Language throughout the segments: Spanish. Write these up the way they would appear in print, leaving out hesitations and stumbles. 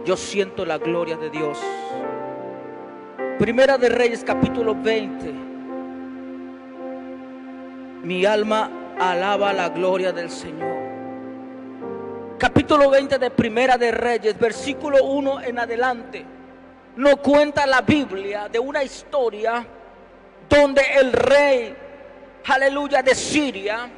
yo siento la gloria de Dios. Primera de Reyes, capítulo 20. Mi alma alaba la gloria del Señor. Capítulo 20 de Primera de Reyes, versículo 1 en adelante, nos cuenta la Biblia de una historia donde el rey, aleluya, de Siria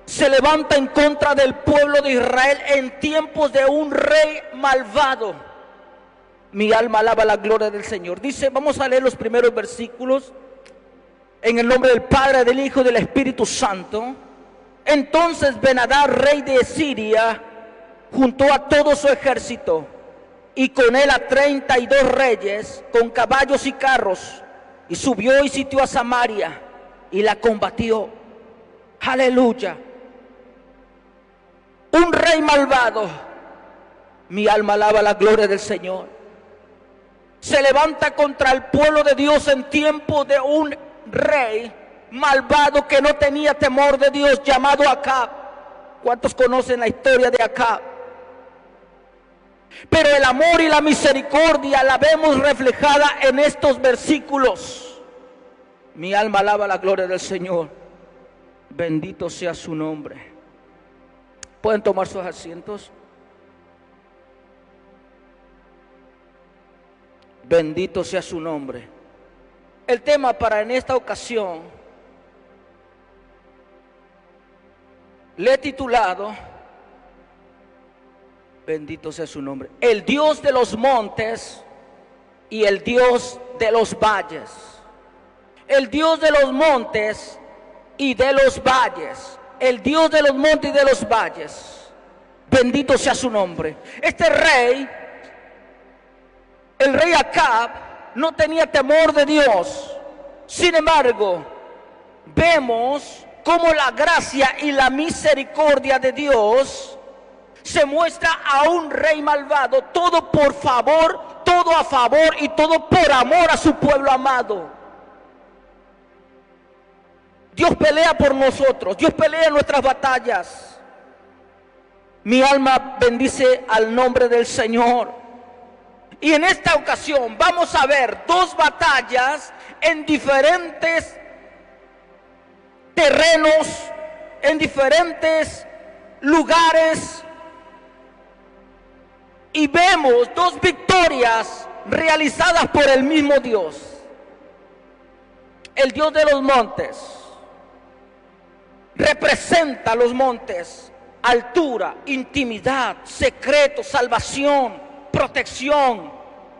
se levanta en contra del pueblo de Israel en tiempos de un rey malvado. Mi alma alaba la gloria del Señor. Dice, vamos a leer los primeros versículos. En el nombre del Padre, del Hijo y del Espíritu Santo. Entonces Ben-Hadad, rey de Siria, juntó a todo su ejército y con él a 32 reyes con caballos y carros, y subió y sitió a Samaria y la combatió. Aleluya. Un rey malvado, mi alma alaba la gloria del Señor, se levanta contra el pueblo de Dios en tiempo de un rey malvado que no tenía temor de Dios, llamado Acab. ¿Cuántos conocen la historia de Acab? Pero el amor y la misericordia la vemos reflejada en estos versículos. Mi alma alaba la gloria del Señor. Bendito sea su nombre. ¿Pueden tomar sus asientos? Bendito sea su nombre. El tema para en esta ocasión le he titulado, bendito sea su nombre, el Dios de los montes y el Dios de los valles. El Dios de los montes y de los valles. El Dios de los montes y de los valles. Bendito sea su nombre. Este rey, el rey Acab, no tenía temor de Dios. Sin embargo, vemos cómo la gracia y la misericordia de Dios se muestra a un rey malvado, todo por favor, todo a favor y todo por amor a su pueblo amado. Dios pelea por nosotros, Dios pelea nuestras batallas. Mi alma bendice al nombre del Señor. Y en esta ocasión vamos a ver dos batallas en diferentes terrenos, en diferentes lugares. Y vemos dos victorias realizadas por el mismo Dios. El Dios de los montes representa los montes, altura, intimidad, secreto, salvación, protección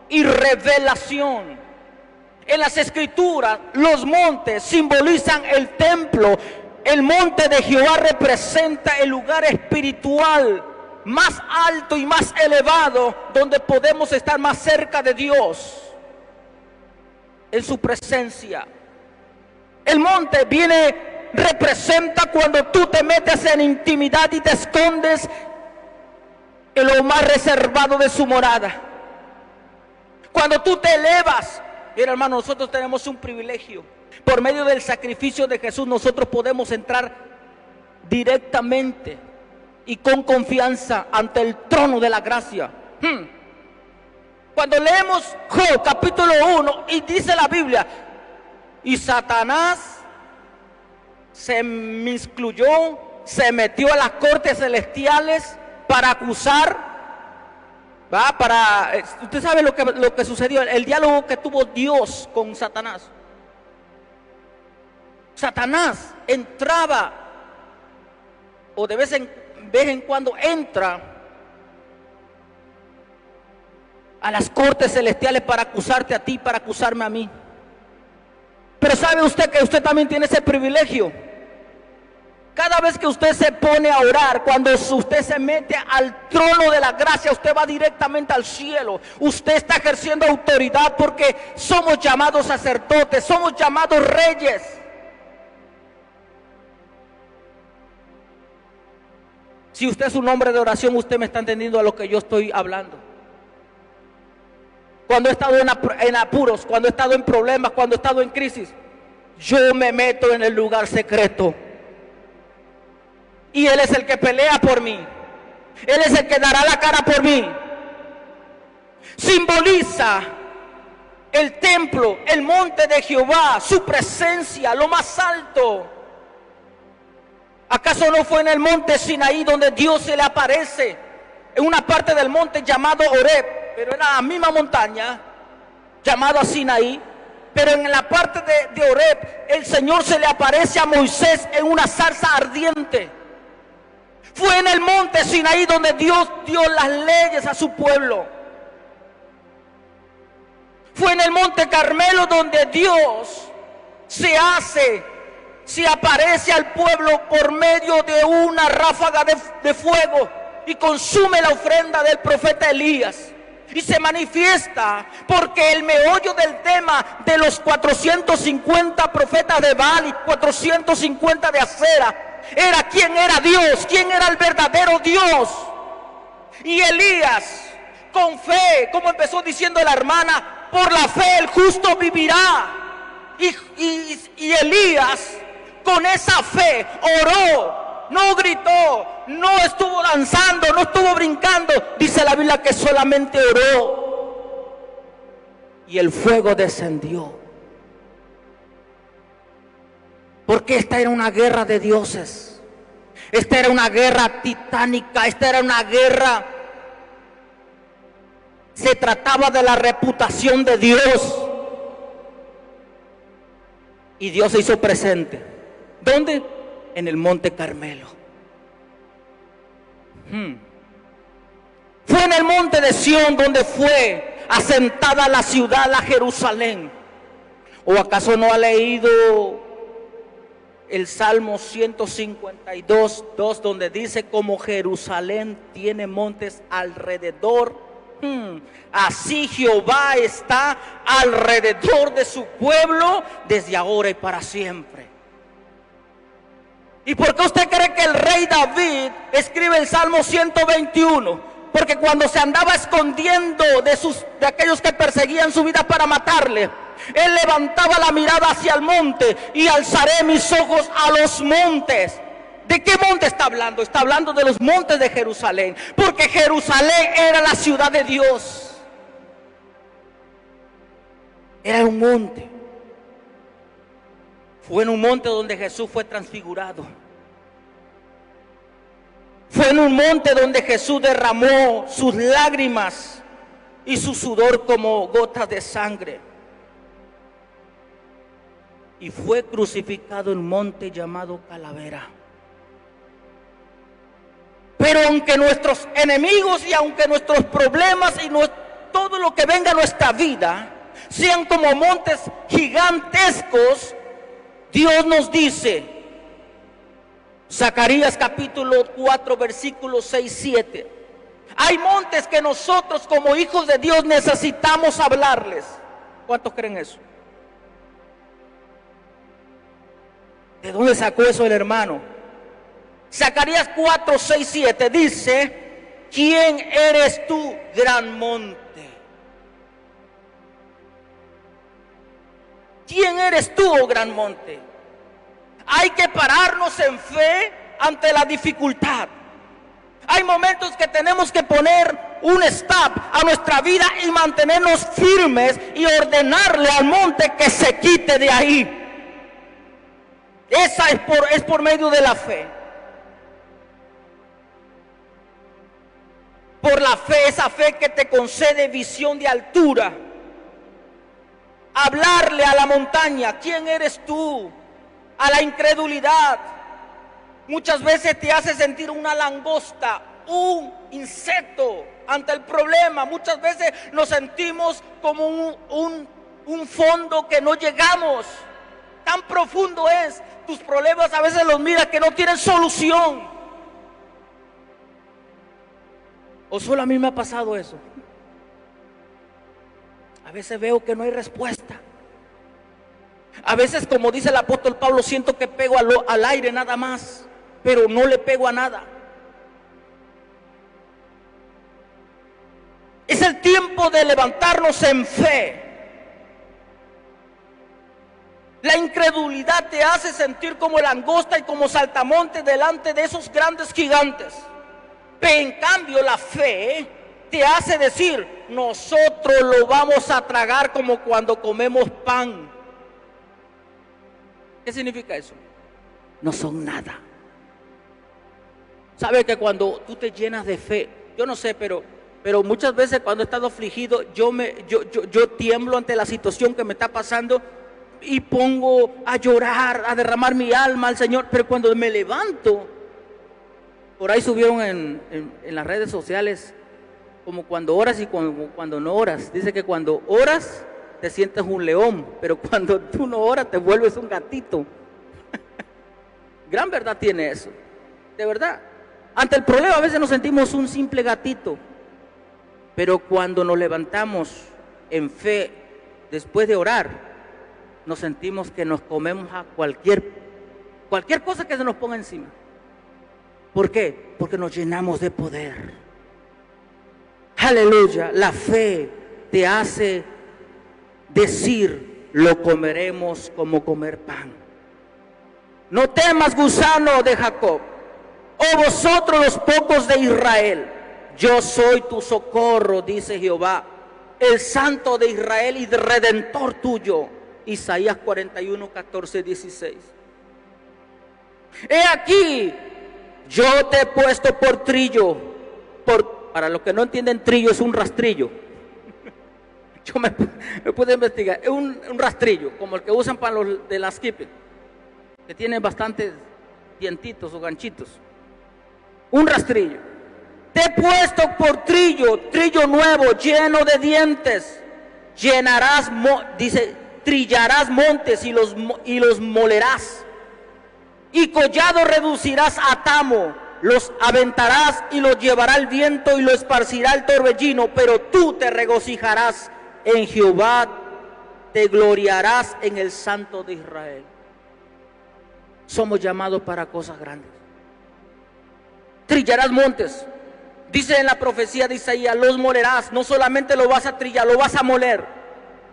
y revelación. En las escrituras, los montes simbolizan el templo. El monte de Jehová representa el lugar espiritual más alto y más elevado, donde podemos estar más cerca de Dios, en su presencia. El monte representa cuando tú te metes en intimidad y te escondes en lo más reservado de su morada. Cuando tú te elevas, mira hermano, nosotros tenemos un privilegio. Por medio del sacrificio de Jesús nosotros podemos entrar directamente y con confianza ante el trono de la gracia. Cuando leemos Job capítulo 1 y dice la Biblia, y Satanás se miscluyó, se metió a las cortes celestiales para acusar, usted sabe lo que sucedió, el diálogo que tuvo Dios con Satanás. Satanás entraba, o de vez en cuando entra a las cortes celestiales para acusarte a ti, para acusarme a mí. Pero sabe usted que usted también tiene ese privilegio. Cada vez que usted se pone a orar, cuando usted se mete al trono de la gracia, usted va directamente al cielo. Usted está ejerciendo autoridad porque somos llamados sacerdotes, somos llamados reyes. Si usted es un hombre de oración, usted me está entendiendo a lo que yo estoy hablando. Cuando he estado en apuros, cuando he estado en problemas, cuando he estado en crisis, yo me meto en el lugar secreto. Y Él es el que pelea por mí. Él es el que dará la cara por mí. Simboliza el templo, el monte de Jehová, su presencia, lo más alto. ¿Acaso no fue en el monte Sinaí donde Dios se le aparece? En una parte del monte llamado Horeb, pero en la misma montaña llamada Sinaí. Pero en la parte de Horeb, el Señor se le aparece a Moisés en una zarza ardiente. Fue en el monte Sinaí donde Dios dio las leyes a su pueblo. Fue en el monte Carmelo donde Dios se aparece al pueblo por medio de una ráfaga de fuego y consume la ofrenda del profeta Elías. Y se manifiesta porque el meollo del tema de los 450 profetas de Baal y 450 de Acera era quién era Dios, quién era el verdadero Dios. Y Elías, con fe, como empezó diciendo la hermana, por la fe el justo vivirá. Y Elías, con esa fe, oró. No gritó, no estuvo danzando, no estuvo brincando. Dice la Biblia que solamente oró. Y el fuego descendió. Porque esta era una guerra de dioses. Esta era una guerra titánica. Esta era una guerra. Se trataba de la reputación de Dios. Y Dios se hizo presente. ¿Dónde? En el monte Carmelo. Fue en el monte de Sión donde fue asentada la ciudad, la Jerusalén. ¿O acaso no ha leído el Salmo 152, 2, donde dice: como Jerusalén tiene montes alrededor, así Jehová está alrededor de su pueblo desde ahora y para siempre? ¿Y por qué usted cree que el rey David escribe el Salmo 121? Porque cuando se andaba escondiendo de aquellos que perseguían su vida para matarle, él levantaba la mirada hacia el monte: y alzaré mis ojos a los montes. ¿De qué monte está hablando? Está hablando de los montes de Jerusalén, porque Jerusalén era la ciudad de Dios. Era un monte. Fue en un monte donde Jesús fue transfigurado. Fue en un monte donde Jesús derramó sus lágrimas y su sudor como gotas de sangre. Y fue crucificado en un monte llamado Calavera. Pero aunque nuestros enemigos y aunque nuestros problemas y todo lo que venga a nuestra vida sean como montes gigantescos, Dios nos dice, Zacarías capítulo 4 versículos 6, 7, hay montes que nosotros como hijos de Dios necesitamos hablarles. ¿Cuántos creen eso? ¿De dónde sacó eso el hermano? Zacarías 4, 6, 7 dice: ¿quién eres tú, gran monte? ¿Quién eres tú, oh gran monte? Hay que pararnos en fe ante la dificultad. Hay momentos que tenemos que poner un stop a nuestra vida y mantenernos firmes y ordenarle al monte que se quite de ahí. Esa es por medio de la fe. Por la fe, esa fe que te concede visión de altura. Hablarle a la montaña: ¿quién eres tú? A la incredulidad. Muchas veces te hace sentir una langosta, un insecto ante el problema. Muchas veces nos sentimos como un fondo que no llegamos. Tan profundo es. Tus problemas a veces los miras que no tienen solución. ¿O solo a mí me ha pasado eso? A veces veo que no hay respuesta. A veces, como dice el apóstol Pablo, siento que pego al aire nada más, pero no le pego a nada. Es el tiempo de levantarnos en fe. La incredulidad te hace sentir como langosta y como saltamonte delante de esos grandes gigantes. Pero en cambio la fe te hace decir, nosotros lo vamos a tragar como cuando comemos pan. ¿Qué significa eso? No son nada. ¿Sabe que cuando tú te llenas de fe, yo no sé, pero muchas veces cuando he estado afligido, yo tiemblo ante la situación que me está pasando y pongo a llorar, a derramar mi alma al Señor, pero cuando me levanto, por ahí subieron en las redes sociales, como cuando oras y cuando no oras. Dice que cuando oras te sientes un león, pero cuando tú no oras te vuelves un gatito. Gran verdad tiene eso, de verdad. Ante el problema a veces nos sentimos un simple gatito, pero cuando nos levantamos en fe, después de orar, nos sentimos que nos comemos a cualquier cosa que se nos ponga encima. ¿Por qué? Porque nos llenamos de poder. Aleluya. La fe te hace decir, lo comeremos como comer pan. No temas, gusano de Jacob, oh vosotros los pocos de Israel, yo soy tu socorro, dice Jehová, el Santo de Israel y Redentor tuyo. Isaías 41, 14, 16. He aquí, yo te he puesto por trillo. Para los que no entienden, trillo es un rastrillo. Yo me pude investigar. Es un rastrillo, como el que usan para los de las skipping, que tiene bastantes dientitos o ganchitos. Un rastrillo. Te he puesto por trillo nuevo, lleno de dientes. Llenarás, trillarás montes y los molerás. Y collado reducirás a tamo, los aventarás y los llevará el viento y lo esparcirá el torbellino, pero tú te regocijarás en Jehová, te gloriarás en el Santo de Israel. Somos llamados para cosas grandes. Trillarás montes, dice en la profecía de Isaías, los molerás, no solamente lo vas a trillar, lo vas a moler,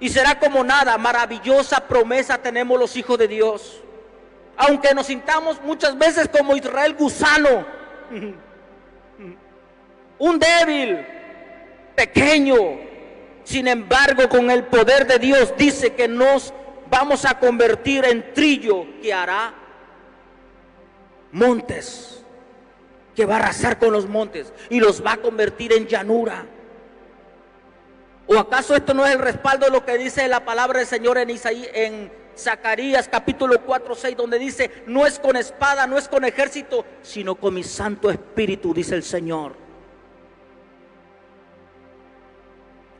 y será como nada. Maravillosa promesa tenemos los hijos de Dios. Aunque nos sintamos muchas veces como Israel, gusano, un débil, pequeño, sin embargo, con el poder de Dios dice que nos vamos a convertir en trillo que hará montes, que va a arrasar con los montes y los va a convertir en llanura. ¿O acaso esto no es el respaldo de lo que dice la palabra del Señor en Zacarías capítulo 4, 6, donde dice, no es con espada, no es con ejército, sino con mi Santo Espíritu, dice el Señor?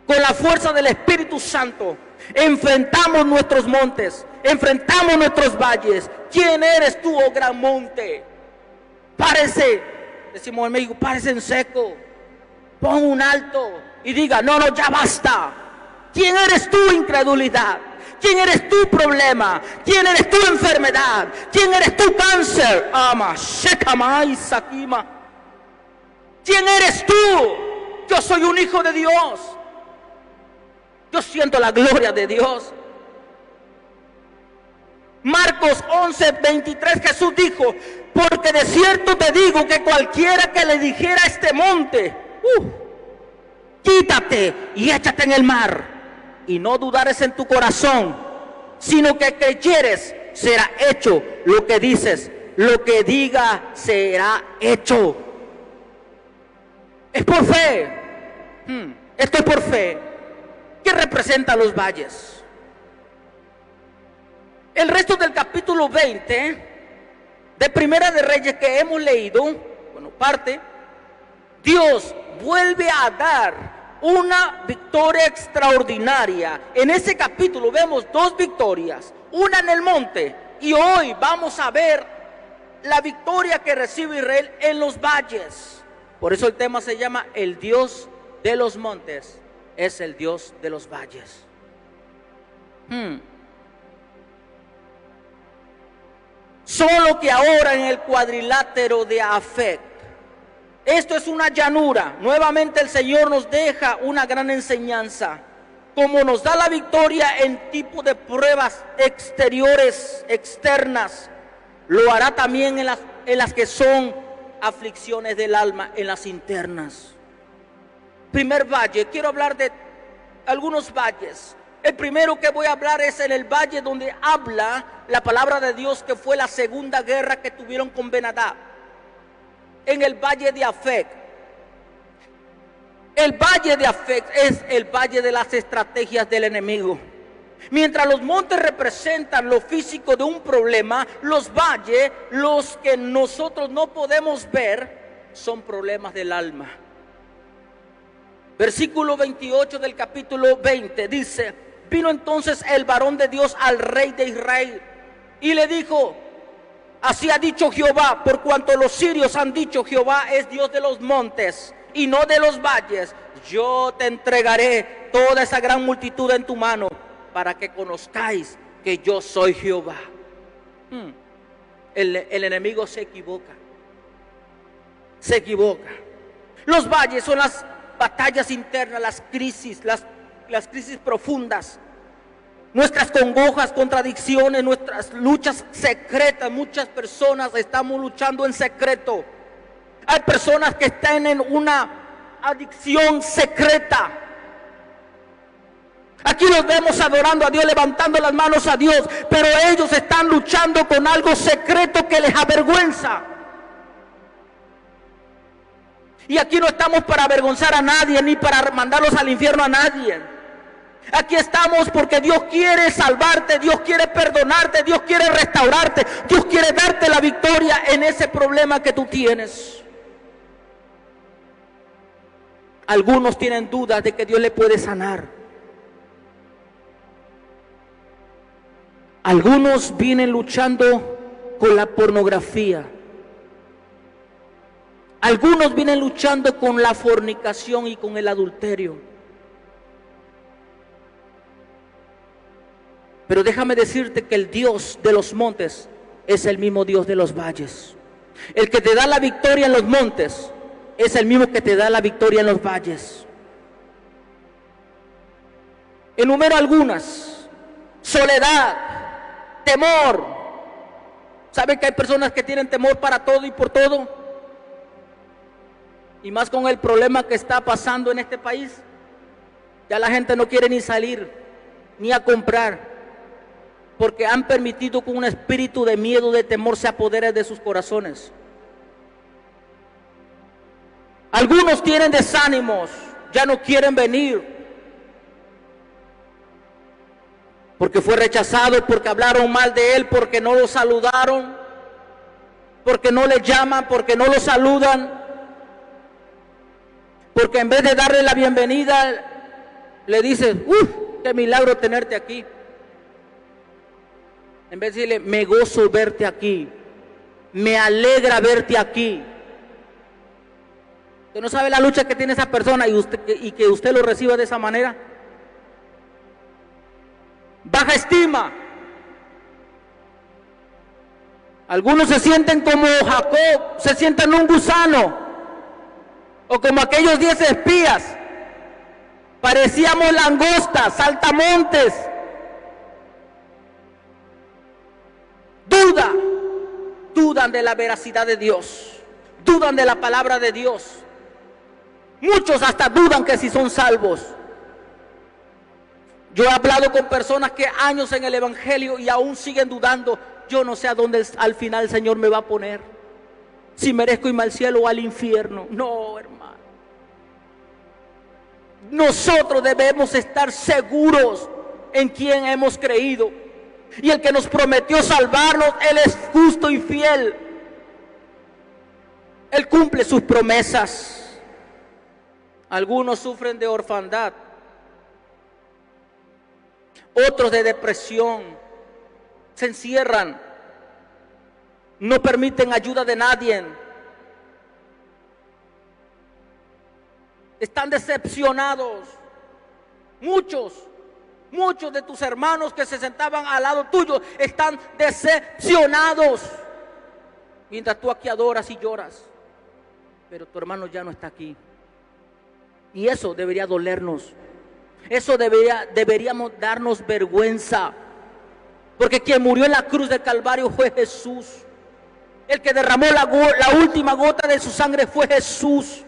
Con la fuerza del Espíritu Santo enfrentamos nuestros montes, enfrentamos nuestros valles. ¿Quién eres tú, oh gran monte? Párese, decimos en México, párese en seco, pon un alto y diga, no, ya basta. ¿Quién eres tú, incredulidad? ¿Quién eres tú, problema? ¿Quién eres tú, enfermedad? ¿Quién eres tú, cáncer? Ama, shekama y sakima. ¿Quién eres tú? Yo soy un hijo de Dios. Yo siento la gloria de Dios. Marcos 11, 23, Jesús dijo, porque de cierto te digo que cualquiera que le dijera a este monte, quítate y échate en el mar, y no dudares en tu corazón, sino que creyeres, será hecho lo que dices, lo que diga será hecho. Es por fe. Esto es por fe. ¿Qué representan los valles? El resto del capítulo 20 de Primera de Reyes que hemos leído, parte, Dios vuelve a dar una victoria extraordinaria. En ese capítulo vemos dos victorias, una en el monte, y hoy vamos a ver la victoria que recibe Israel en los valles. Por eso el tema se llama el Dios de los montes es el Dios de los valles. Solo que ahora en el cuadrilátero de Afec, esto es una llanura. Nuevamente el Señor nos deja una gran enseñanza. Como nos da la victoria en tipo de pruebas exteriores, externas, lo hará también en las que son aflicciones del alma en las internas. Primer valle, quiero hablar de algunos valles. El primero que voy a hablar es en el valle donde habla la palabra de Dios, que fue la segunda guerra que tuvieron con Ben-Hadad, en el valle de Afec. El valle de Afec es el valle de las estrategias del enemigo. Mientras los montes representan lo físico de un problema, los valles, los que nosotros no podemos ver, son problemas del alma. Versículo 28 del capítulo 20 dice: vino entonces el varón de Dios al rey de Israel y le dijo: así ha dicho Jehová, por cuanto los sirios han dicho, Jehová es Dios de los montes y no de los valles, yo te entregaré toda esa gran multitud en tu mano, para que conozcáis que yo soy Jehová. El enemigo se equivoca. Se equivoca. Los valles son las batallas internas, las crisis profundas, nuestras congojas, contradicciones, nuestras luchas secretas. Muchas personas estamos luchando en secreto. Hay personas que están en una adicción secreta. Aquí los vemos adorando a Dios, levantando las manos a Dios, pero ellos están luchando con algo secreto que les avergüenza. Y aquí no estamos para avergonzar a nadie, ni para mandarlos al infierno a nadie. Aquí estamos porque Dios quiere salvarte, Dios quiere perdonarte, Dios quiere restaurarte, Dios quiere darte la victoria en ese problema que tú tienes. Algunos tienen dudas de que Dios le puede sanar. Algunos vienen luchando con la pornografía. Algunos vienen luchando con la fornicación y con el adulterio. Pero déjame decirte que el Dios de los montes es el mismo Dios de los valles. El que te da la victoria en los montes es el mismo que te da la victoria en los valles. Enumero algunas: soledad, temor. ¿Saben que hay personas que tienen temor para todo y por todo? Y más con el problema que está pasando en este país. Ya la gente no quiere ni salir, ni a comprar, porque han permitido que un espíritu de miedo, de temor se apodere de sus corazones. Algunos tienen desánimos, ya no quieren venir, porque fue rechazado, porque hablaron mal de él, porque no lo saludaron, porque no le llaman, porque no lo saludan, porque en vez de darle la bienvenida, le dices: qué milagro tenerte aquí. En vez de decirle: me gozo verte aquí, me alegra verte aquí. Usted no sabe la lucha que tiene esa persona y que usted lo reciba de esa manera. Baja estima. Algunos se sienten como Jacob, se sienten un gusano, o como aquellos 10 espías. Parecíamos langostas, saltamontes. Dudan de la veracidad de Dios, dudan de la palabra de Dios. Muchos hasta dudan que si son salvos. Yo he hablado con personas que años en el evangelio y aún siguen dudando. Yo no sé a dónde al final el Señor me va a poner, si merezco irme al cielo o al infierno. No, hermano. Nosotros debemos estar seguros en quien hemos creído. Y el que nos prometió salvarnos, Él es justo y fiel. Él cumple sus promesas. Algunos sufren de orfandad, otros de depresión, se encierran, no permiten ayuda de nadie, están decepcionados. Muchos de tus hermanos que se sentaban al lado tuyo están decepcionados, mientras tú aquí adoras y lloras, pero tu hermano ya no está aquí. Y eso debería dolernos. Eso deberíamos darnos vergüenza, porque quien murió en la cruz del Calvario fue Jesús. El que derramó la última gota de su sangre fue Jesús.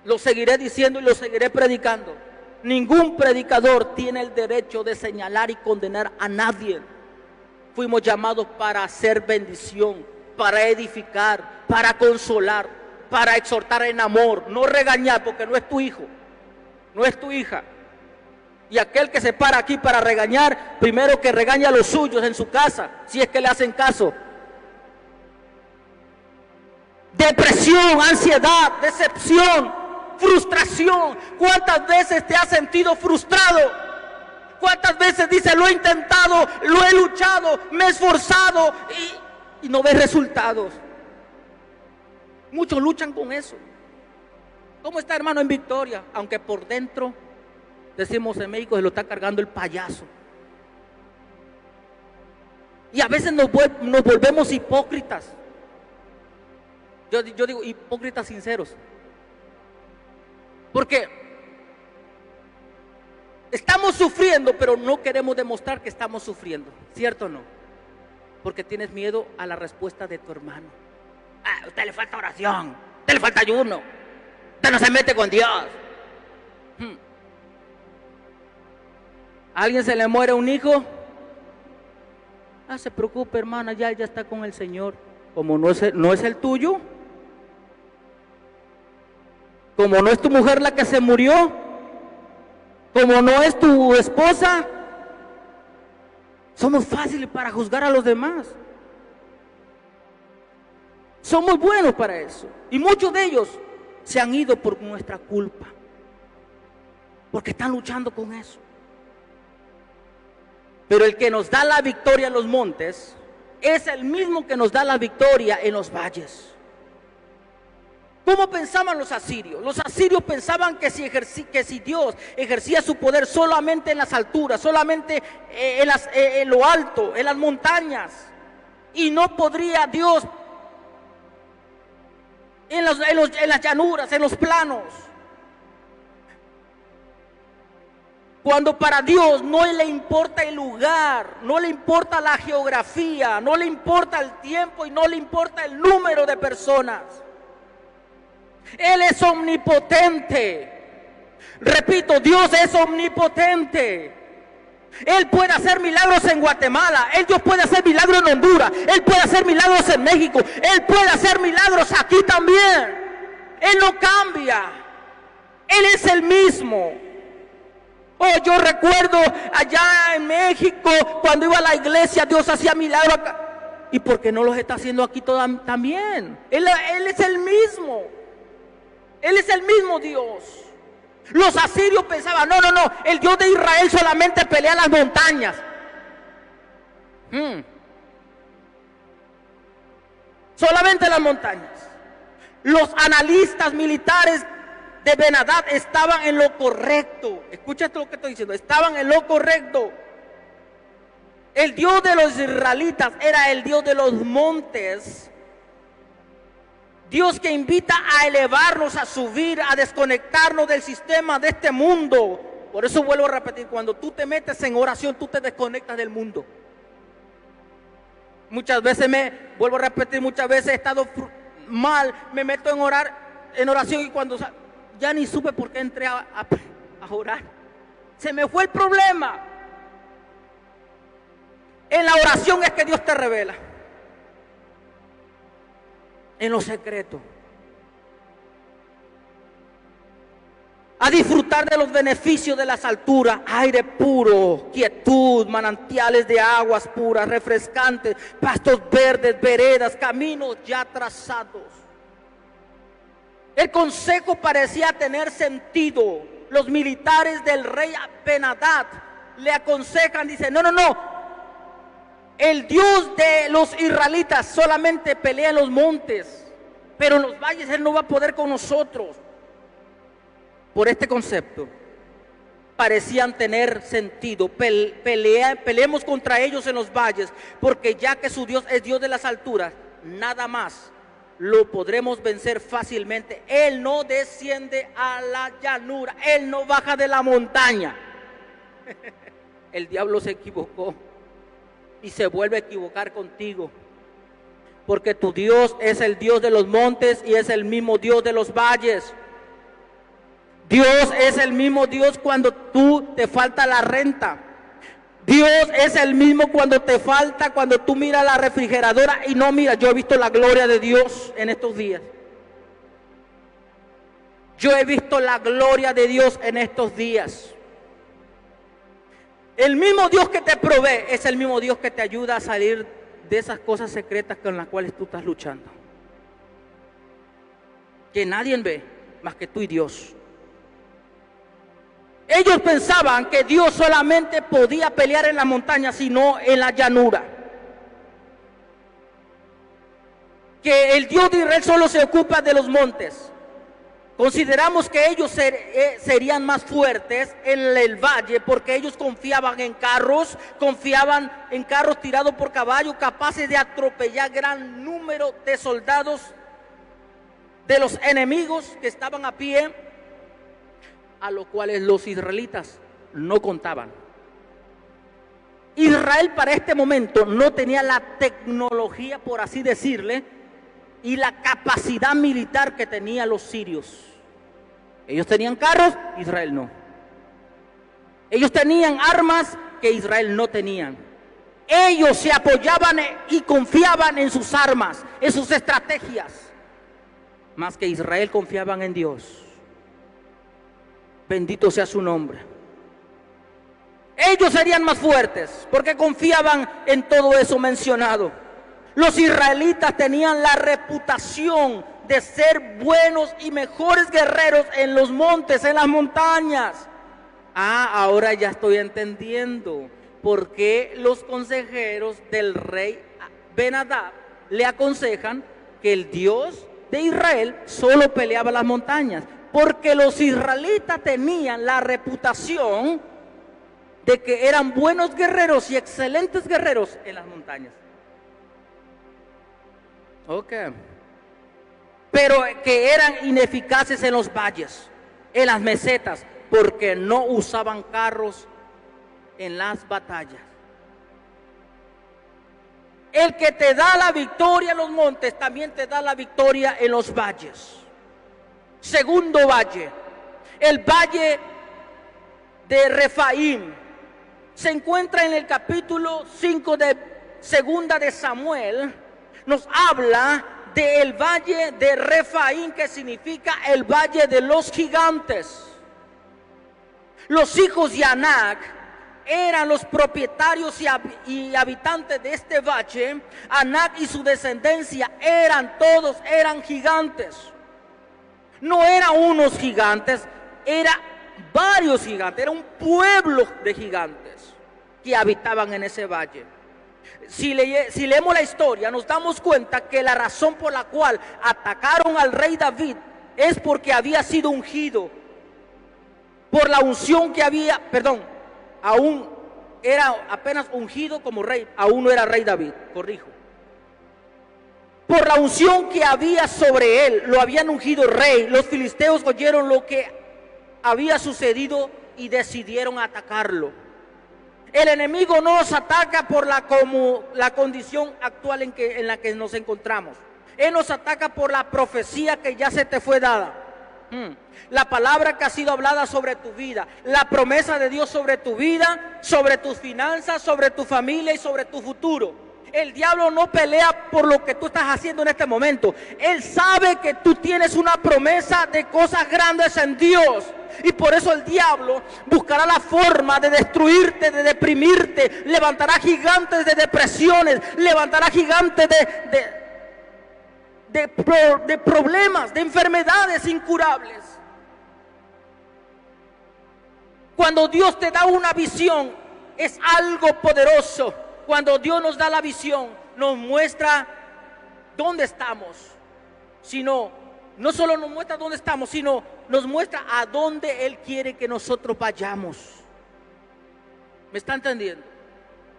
Lo seguiré diciendo y lo seguiré predicando. Ningún predicador tiene el derecho de señalar y condenar a nadie. Fuimos llamados para hacer bendición, para edificar, para consolar, para exhortar en amor, no regañar, porque no es tu hijo, no es tu hija. Y aquel que se para aquí para regañar, primero que regaña a los suyos en su casa, si es que le hacen caso. Depresión, ansiedad, decepción, frustración. ¿Cuántas veces te has sentido frustrado? ¿Cuántas veces dices, lo he intentado, lo he luchado, me he esforzado y no ves resultados? Muchos luchan con eso. ¿Cómo está, hermano, en victoria? Aunque por dentro, decimos en México, se lo está cargando el payaso. Y a veces nos volvemos hipócritas. Yo digo hipócritas sinceros. Porque estamos sufriendo, pero no queremos demostrar que estamos sufriendo. ¿Cierto o no? Porque tienes miedo a la respuesta de tu hermano. A usted le falta oración, a usted le falta ayuno, usted no se mete con Dios. ¿A alguien se le muere un hijo? Se preocupe, hermana, ya está con el Señor. Como no es el tuyo, como no es tu mujer la que se murió, como no es tu esposa, somos fáciles para juzgar a los demás. Somos buenos para eso. Y muchos de ellos se han ido por nuestra culpa, porque están luchando con eso. Pero el que nos da la victoria en los montes es el mismo que nos da la victoria en los valles. ¿Cómo pensaban los asirios? Los asirios pensaban que si Dios ejercía su poder solamente en las alturas, solamente en lo alto, en las montañas, y no podría Dios en las llanuras, en los planos. Cuando para Dios no le importa el lugar, no le importa la geografía, no le importa el tiempo y no le importa el número de personas. Él es omnipotente. Repito, Dios es omnipotente. Él puede hacer milagros en Guatemala, Dios puede hacer milagros en Honduras, Él puede hacer milagros en México, Él puede hacer milagros aquí también. Él no cambia, Él es el mismo. Yo recuerdo allá en México, cuando iba a la iglesia, Dios hacía milagros acá. ¿Y por qué no los está haciendo aquí también? Él es el mismo. Él es el mismo Dios. Los asirios pensaban, no, el Dios de Israel solamente pelea en las montañas. Solamente en las montañas. Los analistas militares de Ben-Hadad estaban en lo correcto. Escúchate lo que estoy diciendo, estaban en lo correcto. El Dios de los israelitas era el Dios de los montes. Dios que invita a elevarnos, a subir, a desconectarnos del sistema de este mundo. Por eso vuelvo a repetir, cuando tú te metes en oración, tú te desconectas del mundo. Muchas veces vuelvo a repetir, muchas veces he estado mal, me meto en oración y cuando ya ni supe por qué entré a orar. Se me fue el problema. En la oración es que Dios te revela. En lo secreto. A disfrutar de los beneficios de las alturas, aire puro, quietud, manantiales de aguas puras, refrescantes, pastos verdes, veredas, caminos ya trazados. El consejo parecía tener sentido. Los militares del rey Ben-Hadad le aconsejan, dicen, no. El Dios de los israelitas solamente pelea en los montes, pero en los valles Él no va a poder con nosotros. Por este concepto, parecían tener sentido. Peleemos contra ellos en los valles, porque ya que su Dios es Dios de las alturas, nada más lo podremos vencer fácilmente. Él no desciende a la llanura, Él no baja de la montaña. El diablo se equivocó. y se vuelve a equivocar contigo. Porque tu Dios es el Dios de los montes y es el mismo Dios de los valles. Dios es el mismo Dios cuando te falta la renta. Dios es el mismo cuando te falta, cuando tú miras la refrigeradora y no miras. Yo he visto la gloria de Dios en estos días. Yo he visto la gloria de Dios en estos días. El mismo Dios que te provee es el mismo Dios que te ayuda a salir de esas cosas secretas con las cuales tú estás luchando. Que nadie ve más que tú y Dios. Ellos pensaban que Dios solamente podía pelear en la montaña, sino en la llanura. Que el Dios de Israel solo se ocupa de los montes. Consideramos que ellos serían más fuertes en el valle porque ellos confiaban en carros tirados por caballo, capaces de atropellar gran número de soldados de los enemigos que estaban a pie, a los cuales los israelitas no contaban. Israel para este momento no tenía la tecnología, por así decirle, y la capacidad militar que tenían los sirios. Ellos tenían carros, Israel no. Ellos tenían armas que Israel no tenían. Ellos se apoyaban y confiaban en sus armas, en sus estrategias, más que Israel confiaban en Dios. Bendito sea su nombre. Ellos serían más fuertes porque confiaban en todo eso mencionado. Los israelitas tenían la reputación de ser buenos y mejores guerreros en los montes, en las montañas. Ahora ya estoy entendiendo por qué los consejeros del rey Ben-Hadad le aconsejan que el Dios de Israel solo peleaba las montañas. Porque los israelitas tenían la reputación de que eran buenos guerreros y excelentes guerreros en las montañas. Pero que eran ineficaces en los valles, en las mesetas, porque no usaban carros en las batallas. El que te da la victoria en los montes, también te da la victoria en los valles. Segundo valle, el valle de Refaim, se encuentra en el capítulo 5 de Segunda de Samuel. Nos habla del valle de Refaim, que significa el valle de los gigantes. Los hijos de Anac eran los propietarios y habitantes de este valle. Anac y su descendencia eran gigantes. No eran unos gigantes, eran varios gigantes, era un pueblo de gigantes que habitaban en ese valle. Si leemos la historia, nos damos cuenta que la razón por la cual atacaron al rey David es porque había sido ungido por la unción que había, aún era apenas ungido como rey, aún no era rey David, corrijo. Por la unción que había sobre él, lo habían ungido rey. Los filisteos oyeron lo que había sucedido y decidieron atacarlo. El enemigo no nos ataca por la condición actual en la que nos encontramos. Él nos ataca por la profecía que ya se te fue dada. La palabra que ha sido hablada sobre tu vida, la promesa de Dios sobre tu vida, sobre tus finanzas, sobre tu familia y sobre tu futuro. El diablo no pelea por lo que tú estás haciendo en este momento. Él sabe que tú tienes una promesa de cosas grandes en Dios. Y por eso el diablo buscará la forma de destruirte, de deprimirte. Levantará gigantes de depresiones, levantará gigantes de problemas, de enfermedades incurables. Cuando Dios te da una visión, es algo poderoso. Cuando Dios nos da la visión, nos muestra dónde estamos. No solo nos muestra dónde estamos, sino nos muestra a dónde Él quiere que nosotros vayamos. ¿Me está entendiendo?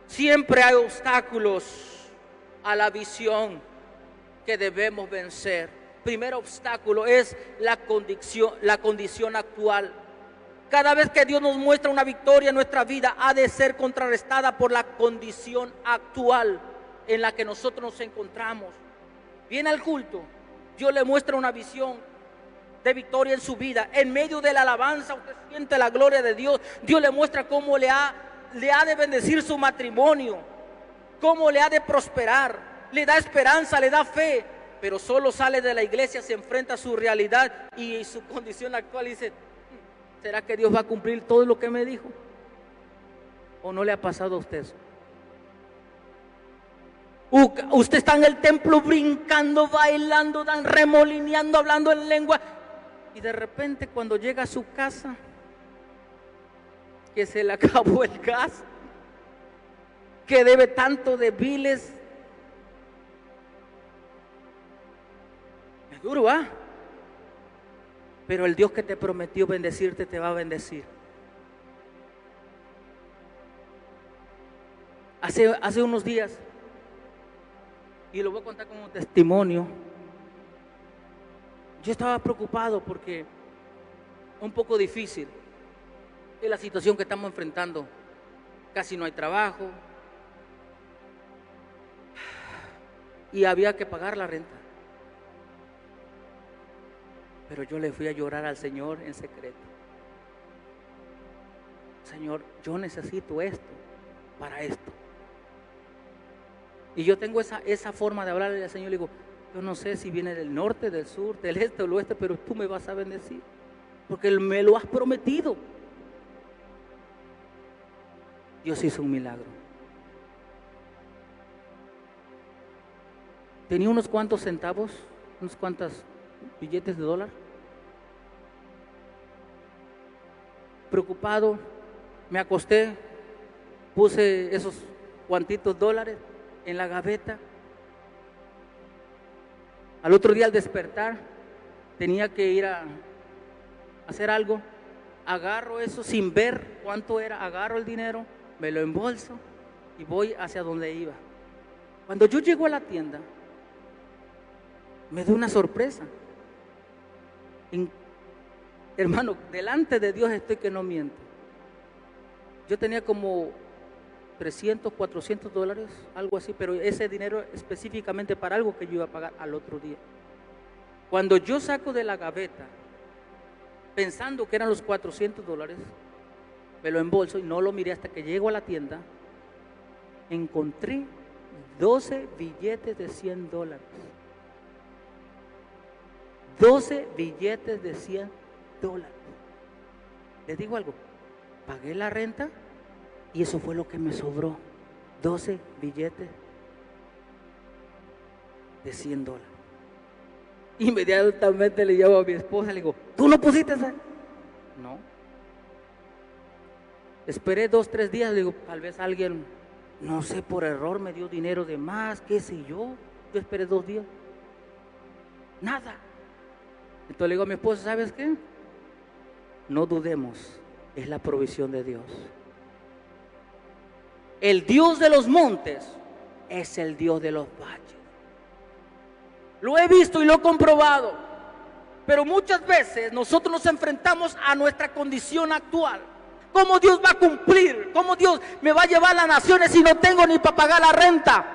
Siempre hay obstáculos a la visión que debemos vencer. Primer obstáculo es la condición actual. Cada vez que Dios nos muestra una victoria en nuestra vida, ha de ser contrarrestada por la condición actual en la que nosotros nos encontramos. Viene al culto, Dios le muestra una visión de victoria en su vida. En medio de la alabanza, usted siente la gloria de Dios. Dios le muestra cómo le ha de bendecir su matrimonio, cómo le ha de prosperar, le da esperanza, le da fe. Pero solo sale de la iglesia, se enfrenta a su realidad y su condición actual y dice: ¿será que Dios va a cumplir todo lo que me dijo? ¿O no le ha pasado a usted eso? Usted está en el templo brincando, bailando, remolineando, hablando en lengua, y de repente cuando llega a su casa, que se le acabó el gas, que debe tanto de biles. Es duro, ¿ah? Pero el Dios que te prometió bendecirte te va a bendecir. Hace unos días, y lo voy a contar como testimonio, yo estaba preocupado porque un poco difícil es la situación que estamos enfrentando. Casi no hay trabajo y había que pagar la renta. Pero yo le fui a llorar al Señor en secreto. Señor, yo necesito esto para esto. Y yo tengo esa forma de hablarle al Señor. Le digo: yo no sé si viene del norte, del sur, del este o del oeste, pero tú me vas a bendecir, porque me lo has prometido. Dios hizo un milagro. Tenía unos cuantos centavos, unos cuantos billetes de dólar. Preocupado, me acosté, puse esos cuantitos dólares en la gaveta. Al otro día, al despertar, tenía que ir a hacer algo. Agarro eso sin ver cuánto era, agarro el dinero, me lo embolso y voy hacia donde iba. Cuando yo llego a la tienda, me dio una sorpresa. Hermano, delante de Dios estoy que no miento. Yo tenía como 300, 400 dólares, algo así, pero ese dinero específicamente para algo que yo iba a pagar al otro día. Cuando yo saco de la gaveta, pensando que eran los 400 dólares, me lo embolso y no lo miré hasta que llego a la tienda, encontré 12 billetes de 100 dólares. 12 billetes de 100 dólares. Les digo algo, pagué la renta y eso fue lo que me sobró. 12 billetes de 100 dólares. Inmediatamente le llamo a mi esposa, le digo: ¿tú no pusiste eso? No. Esperé 2, 3 días, le digo: tal vez alguien, no sé, por error me dio dinero de más, qué sé yo. Yo esperé 2 días. Nada. Entonces le digo a mi esposa: ¿sabes qué? No dudemos, es la provisión de Dios. El Dios de los montes es el Dios de los valles. Lo he visto y lo he comprobado. Pero muchas veces nosotros nos enfrentamos a nuestra condición actual. ¿Cómo Dios va a cumplir? ¿Cómo Dios me va a llevar a las naciones si no tengo ni para pagar la renta?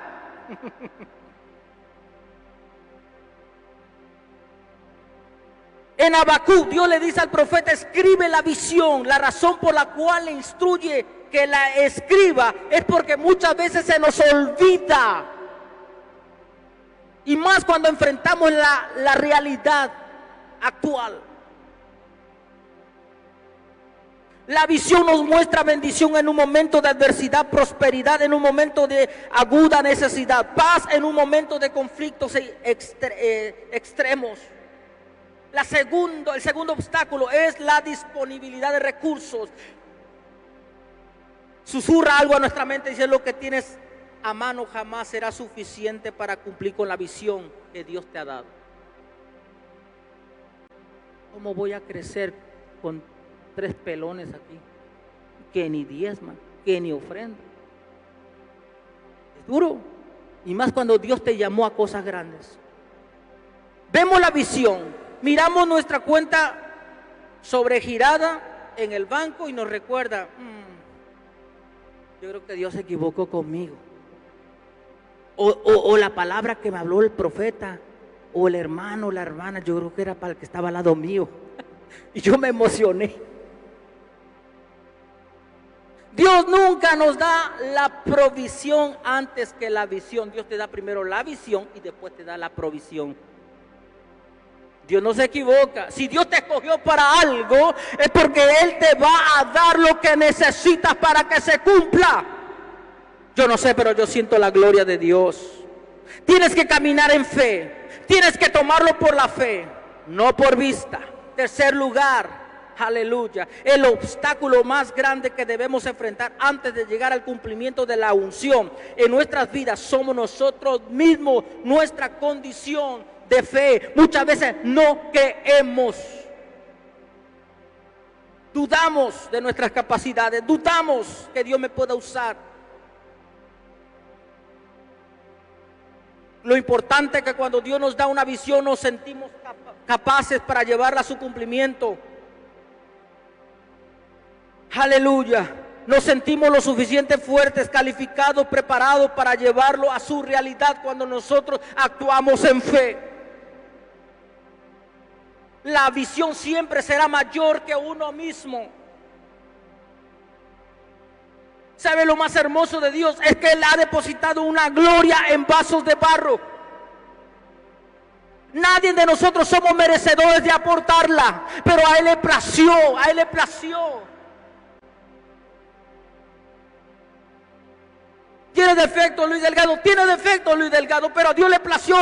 En Habacuc, Dios le dice al profeta: escribe la visión. La razón por la cual le instruye que la escriba es porque muchas veces se nos olvida. Y más cuando enfrentamos la realidad actual. La visión nos muestra bendición en un momento de adversidad, prosperidad en un momento de aguda necesidad, paz en un momento de conflictos extremos. El segundo obstáculo es la disponibilidad de recursos. Susurra algo a nuestra mente, dice: lo que tienes a mano jamás será suficiente para cumplir con la visión que Dios te ha dado. ¿Cómo voy a crecer con 3 pelones aquí? Que ni diezman, que ni ofrenda. Es duro. Y más cuando Dios te llamó a cosas grandes. Vemos la visión, miramos nuestra cuenta sobregirada en el banco y nos recuerda, yo creo que Dios se equivocó conmigo. O la palabra que me habló el profeta, o el hermano o la hermana, yo creo que era para el que estaba al lado mío. Y yo me emocioné. Dios nunca nos da la provisión antes que la visión. Dios te da primero la visión y después te da la provisión. Dios no se equivoca. Si Dios te escogió para algo, es porque Él te va a dar lo que necesitas para que se cumpla. Yo no sé, pero yo siento la gloria de Dios. Tienes que caminar en fe. Tienes que tomarlo por la fe, no por vista. Tercer lugar, aleluya, el obstáculo más grande que debemos enfrentar antes de llegar al cumplimiento de la unción en nuestras vidas somos nosotros mismos, nuestra condición de fe. Muchas veces no creemos. Dudamos de nuestras capacidades, dudamos que Dios me pueda usar. Lo importante es que cuando Dios nos da una visión nos sentimos capaces para llevarla a su cumplimiento. Aleluya. Nos sentimos lo suficiente fuertes, calificados, preparados para llevarlo a su realidad cuando nosotros actuamos en fe. La visión siempre será mayor que uno mismo. ¿Sabe lo más hermoso de Dios? Es que Él ha depositado una gloria en vasos de barro. Nadie de nosotros somos merecedores de aportarla, pero a Él le plació, a Él le plació. Tiene defecto Luis Delgado, tiene defecto Luis Delgado, pero a Dios le plació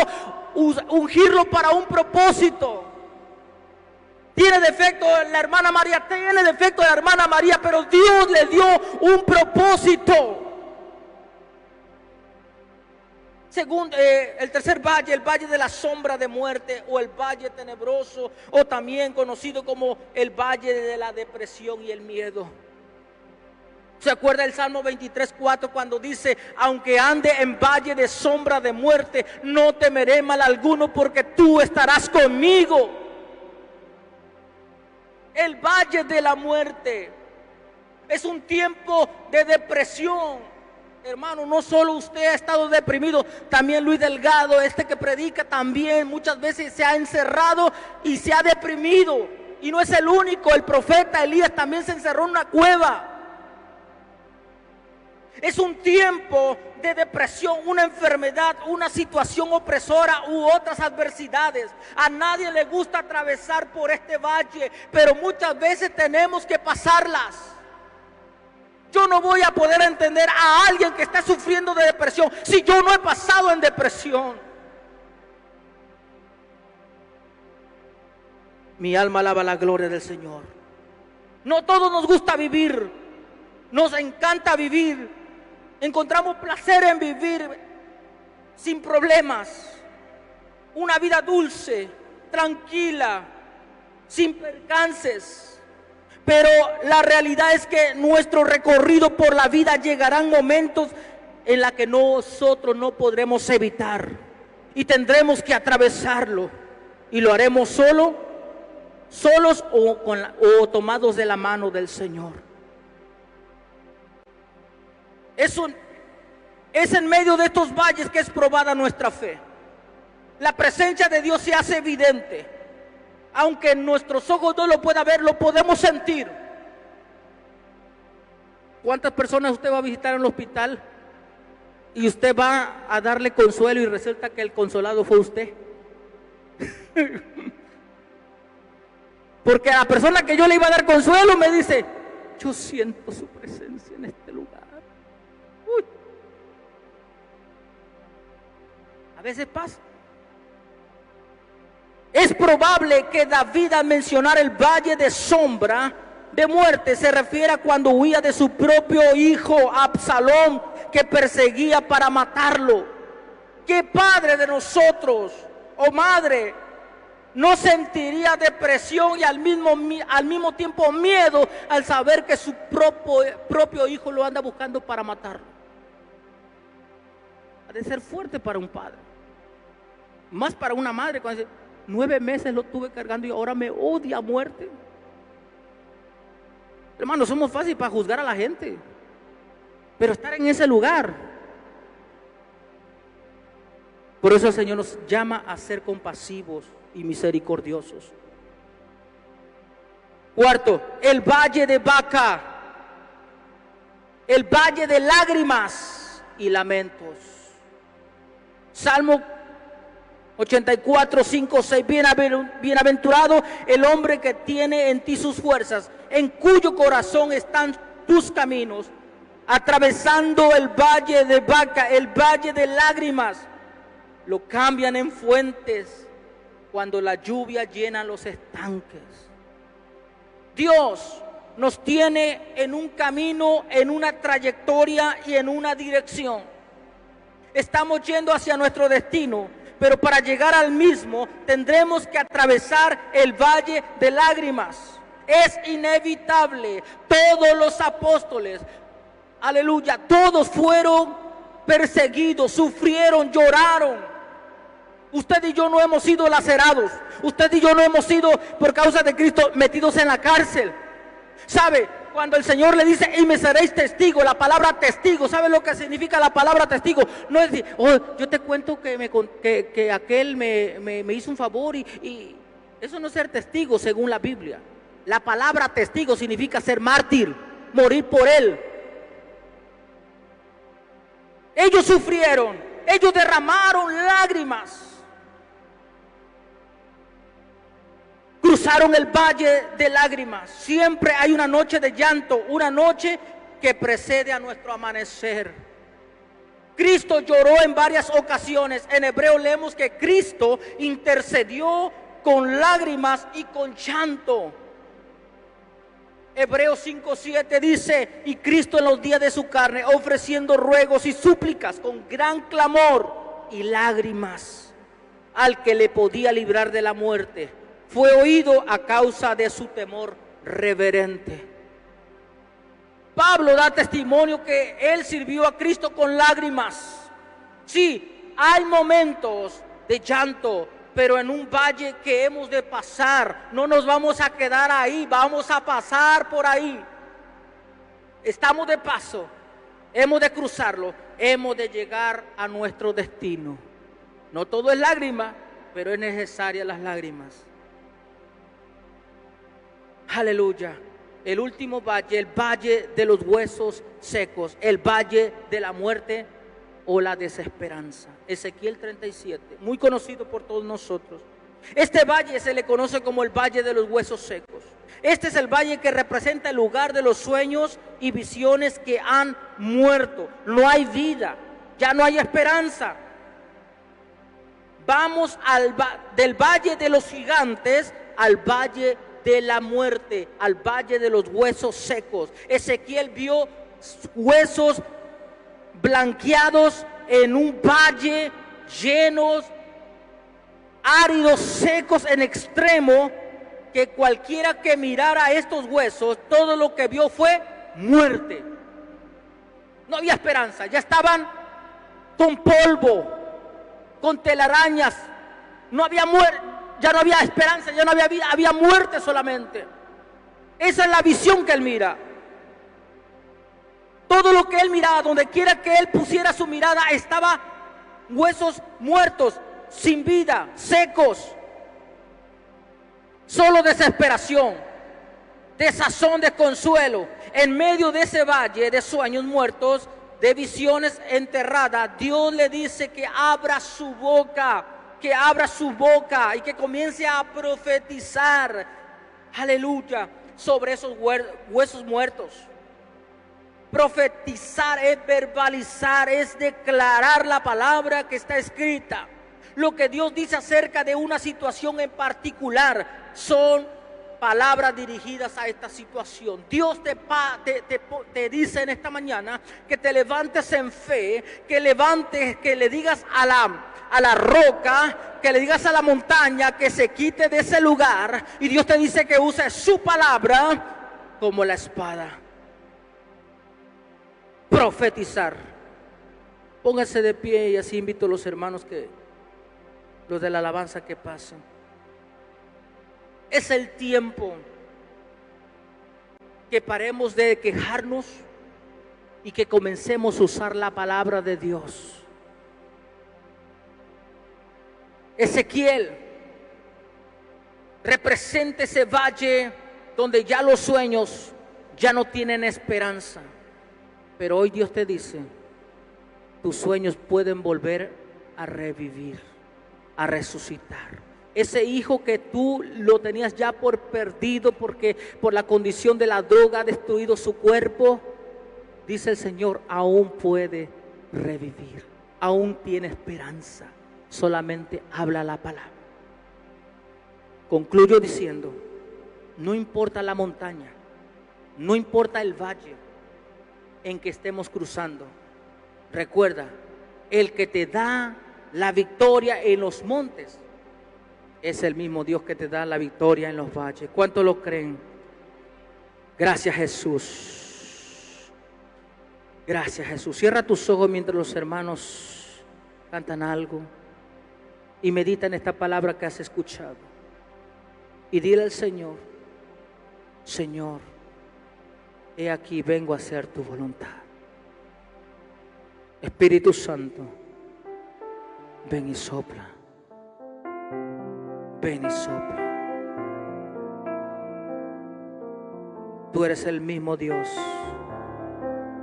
ungirlo para un propósito. Tiene defecto la hermana María, tiene defecto la hermana María, pero Dios le dio un propósito. Según el tercer valle, el valle de la sombra de muerte o el valle tenebroso, o también conocido como el valle de la depresión y el miedo. ¿Se acuerda el Salmo 23:4 cuando dice: aunque ande en valle de sombra de muerte, no temeré mal alguno porque tú estarás conmigo? El valle de la muerte es un tiempo de depresión. Hermano, no solo usted ha estado deprimido, también Luis Delgado, este que predica, también muchas veces se ha encerrado y se ha deprimido. Y no es el único, el profeta Elías también se encerró en una cueva. Es un tiempo de depresión, una enfermedad, una situación opresora u otras adversidades. A nadie le gusta atravesar por este valle, pero muchas veces tenemos que pasarlas. Yo no voy a poder entender a alguien que está sufriendo de depresión si yo no he pasado en depresión. Mi alma alaba la gloria del Señor. No todos nos gusta vivir, nos encanta vivir. Encontramos placer en vivir sin problemas, una vida dulce, tranquila, sin percances. Pero la realidad es que nuestro recorrido por la vida llegarán momentos en los que nosotros no podremos evitar y tendremos que atravesarlo, y lo haremos solos o tomados de la mano del Señor. Es en medio de estos valles que es probada nuestra fe. La presencia de Dios se hace evidente. Aunque nuestros ojos no lo puedan ver, lo podemos sentir. ¿Cuántas personas usted va a visitar en el hospital y usted va a darle consuelo y resulta que el consolado fue usted? Porque a la persona que yo le iba a dar consuelo me dice: yo siento su presencia en este lugar. Uy. A veces pasa. Es probable que David, al mencionar el valle de sombra de muerte, se refiere a cuando huía de su propio hijo Absalón, que perseguía para matarlo. ¿Qué padre de nosotros o madre no sentiría depresión y al mismo tiempo miedo al saber que su propio hijo lo anda buscando para matarlo? Ha de ser fuerte para un padre, más para una madre cuando dice: 9 meses lo tuve cargando y ahora me odia a muerte. Hermanos, somos fáciles para juzgar a la gente, pero estar en ese lugar. Por eso el Señor nos llama a ser compasivos y misericordiosos. Cuarto, el valle de Baca, el valle de lágrimas y lamentos. Salmo 84, 5, 6. Bienaventurado el hombre que tiene en ti sus fuerzas, en cuyo corazón están tus caminos, atravesando el valle de Baca, el valle de lágrimas. Lo cambian en fuentes cuando la lluvia llena los estanques. Dios nos tiene en un camino, en una trayectoria y en una dirección. Estamos yendo hacia nuestro destino, pero para llegar al mismo tendremos que atravesar el valle de lágrimas. Es inevitable. Todos los apóstoles, aleluya, todos fueron perseguidos, sufrieron, lloraron. Usted y yo no hemos sido lacerados. Usted y yo no hemos sido, por causa de Cristo, metidos en la cárcel. ¿Sabe? Cuando el Señor le dice, y me seréis testigo, la palabra testigo, ¿sabe lo que significa la palabra testigo? No es decir, oh, yo te cuento que aquel me hizo un favor y eso no es ser testigo según la Biblia. La palabra testigo significa ser mártir, morir por él. Ellos sufrieron, ellos derramaron lágrimas. Cruzaron el valle de lágrimas. Siempre hay una noche de llanto, una noche que precede a nuestro amanecer. Cristo lloró en varias ocasiones. En Hebreo leemos que Cristo intercedió con lágrimas y con llanto. Hebreos 5:7 dice, y Cristo en los días de su carne, ofreciendo ruegos y súplicas con gran clamor y lágrimas al que le podía librar de la muerte, fue oído a causa de su temor reverente. Pablo da testimonio que él sirvió a Cristo con lágrimas. Sí, hay momentos de llanto, pero en un valle que hemos de pasar. No nos vamos a quedar ahí, vamos a pasar por ahí. Estamos de paso, hemos de cruzarlo, hemos de llegar a nuestro destino. No todo es lágrima, pero es necesaria las lágrimas. Aleluya. El último valle, el valle de los huesos secos, el valle de la muerte o la desesperanza. Ezequiel 37, muy conocido por todos nosotros. Este valle se le conoce como el valle de los huesos secos. Este es el valle que representa el lugar de los sueños y visiones que han muerto. No hay vida, ya no hay esperanza. Vamos del valle de los gigantes al valle de la muerte, al valle de los huesos secos. Ezequiel vio huesos blanqueados en un valle llenos, áridos, secos en extremo, que cualquiera que mirara estos huesos, todo lo que vio fue muerte. No había esperanza, ya estaban con polvo, con telarañas, no había muerte. Ya no había esperanza, ya no había vida, había muerte solamente. Esa es la visión que él mira. Todo lo que él miraba, donde quiera que él pusiera su mirada, estaba huesos muertos, sin vida, secos. Solo desesperación, desazón, desconsuelo. En medio de ese valle de sueños muertos, de visiones enterradas, Dios le dice que abra su boca. Que abra su boca y que comience a profetizar, aleluya, sobre esos huesos muertos. Profetizar es verbalizar, es declarar la palabra que está escrita. Lo que Dios dice acerca de una situación en particular son palabras dirigidas a esta situación. Dios te dice en esta mañana que te levantes en fe, que levantes, que le digas a la roca, que le digas a la montaña que se quite de ese lugar, y Dios te dice que use su palabra como la espada. Profetizar. Póngase de pie y así invito a los hermanos, los de la alabanza, que pasen. Es el tiempo que paremos de quejarnos y que comencemos a usar la palabra de Dios. Ezequiel representa ese valle donde ya los sueños ya no tienen esperanza. Pero hoy Dios te dice, tus sueños pueden volver a revivir, a resucitar. Ese hijo que tú lo tenías ya por perdido porque por la condición de la droga ha destruido su cuerpo, dice el Señor, aún puede revivir, aún tiene esperanza. Solamente habla la palabra. Concluyo diciendo, no importa la montaña, no importa el valle en que estemos cruzando, recuerda, el que te da la victoria en los montes es el mismo Dios que te da la victoria en los valles. ¿Cuántos lo creen? Gracias, Jesús. Gracias, Jesús. Cierra tus ojos mientras los hermanos cantan algo y medita en esta palabra que has escuchado. Y dile al Señor, Señor, he aquí, vengo a hacer tu voluntad. Espíritu Santo, ven y sopla. Ven y sopla. Tú eres el mismo Dios,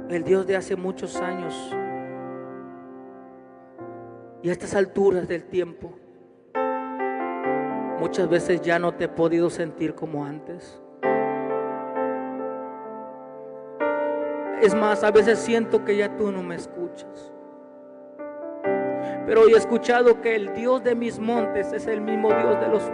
el Dios de hace muchos años. Y a estas alturas del tiempo, muchas veces ya no te he podido sentir como antes. Es más, a veces siento que ya tú no me escuchas. Pero hoy he escuchado que el Dios de mis montes es el mismo Dios de los